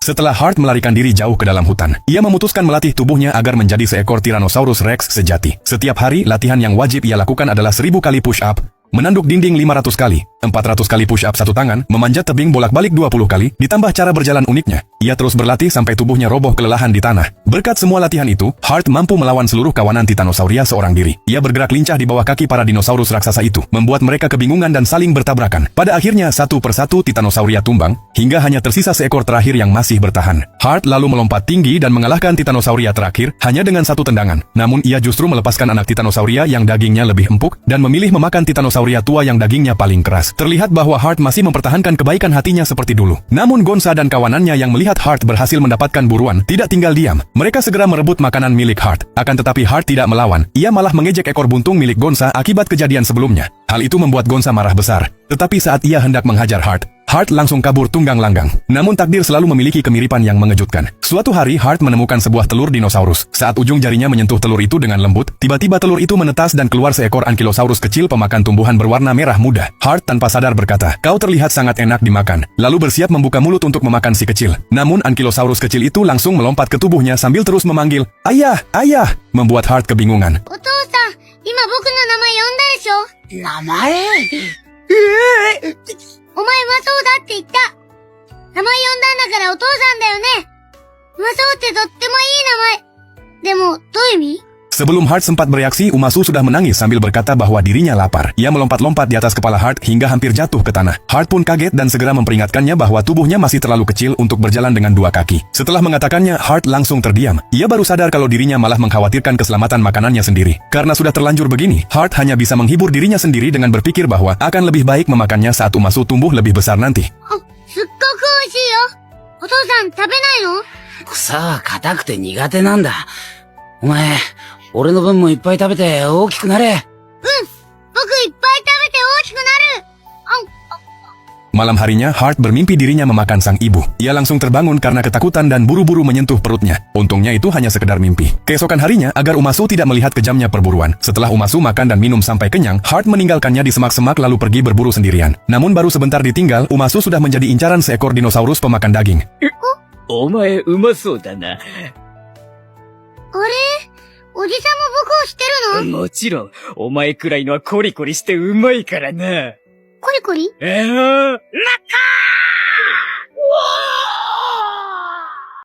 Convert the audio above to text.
Setelah Hart melarikan diri jauh ke dalam hutan, ia memutuskan melatih tubuhnya agar menjadi seekor Tyrannosaurus Rex sejati. Setiap hari, latihan yang wajib ia lakukan adalah 1000 kali push-up, menanduk dinding 500 kali, 400 kali push-up satu tangan, memanjat tebing bolak-balik 20 kali, ditambah cara berjalan uniknya. Ia terus berlatih sampai tubuhnya roboh kelelahan di tanah. Berkat semua latihan itu, Hart mampu melawan seluruh kawanan Titanosauria seorang diri. Ia bergerak lincah di bawah kaki para dinosaurus raksasa itu, membuat mereka kebingungan dan saling bertabrakan. Pada akhirnya, satu persatu Titanosauria tumbang, hingga hanya tersisa seekor terakhir yang masih bertahan. Hart lalu melompat tinggi dan mengalahkan Titanosauria terakhir hanya dengan satu tendangan. Namun ia justru melepaskan anak Titanosauria yang dagingnya lebih empuk dan memilih memakan Titanosauria tua yang dagingnya paling keras. Terlihat bahwa Hart masih mempertahankan kebaikan hatinya seperti dulu. Namun Gonza dan kawanannya yang melihat Hart berhasil mendapatkan buruan tidak tinggal diam. Mereka segera merebut makanan milik Hart. Akan tetapi Hart tidak melawan. Ia malah mengejek ekor buntung milik Gonza akibat kejadian sebelumnya. Hal itu membuat Gonza marah besar. Tetapi saat ia hendak menghajar Hart langsung kabur tunggang langgang. Namun takdir selalu memiliki kemiripan yang mengejutkan. Suatu hari Hart menemukan sebuah telur dinosaurus. Saat ujung jarinya menyentuh telur itu dengan lembut, tiba-tiba telur itu menetas dan keluar seekor ankylosaurus kecil pemakan tumbuhan berwarna merah muda. Hart tanpa sadar berkata, "Kau terlihat sangat enak dimakan." Lalu bersiap membuka mulut untuk memakan si kecil. Namun ankylosaurus kecil itu langsung melompat ke tubuhnya sambil terus memanggil, "Ayah, ayah!" membuat Hart kebingungan. "Otou-san, ima boku no namae yonda desho?" "Namae?" "Omae umasou da tte itta. Namae yondaんだからお父さんだよね。umasouってとってもいい名前。でも、どういう意味?" Sebelum Hart sempat bereaksi, Umasu sudah menangis sambil berkata bahwa dirinya lapar. Ia melompat-lompat di atas kepala Hart hingga hampir jatuh ke tanah. Hart pun kaget dan segera memperingatkannya bahwa tubuhnya masih terlalu kecil untuk berjalan dengan dua kaki. Setelah mengatakannya, Hart langsung terdiam. Ia baru sadar kalau dirinya malah mengkhawatirkan keselamatan makanannya sendiri. Karena sudah terlanjur begini, Hart hanya bisa menghibur dirinya sendiri dengan berpikir bahwa akan lebih baik memakannya saat Umasu tumbuh lebih besar nanti. "Sukkoku oishii yo. Otousan, 食べないの?" 草は硬くて苦手なんだ。お前、俺の分もいっぱい食べて大きくなれ。僕いっぱい食べて大きくなる。Malam harinya, Hart bermimpi dirinya memakan sang ibu. Ia langsung terbangun karena ketakutan dan buru-buru menyentuh perutnya. Untungnya itu hanya sekedar mimpi. Keesokan harinya, agar Umasu tidak melihat kejamnya perburuan. Setelah Umasu makan dan minum sampai kenyang, Hart meninggalkannya di semak-semak lalu pergi berburu sendirian. Namun baru sebentar ditinggal, Umasu sudah menjadi incaran seekor dinosaurus pemakan daging. お前うまそうだな。あれ、おじさんも僕を知ってるの?もちろん、お前くらいのはコリコリしてうまいからな。コリコリ?な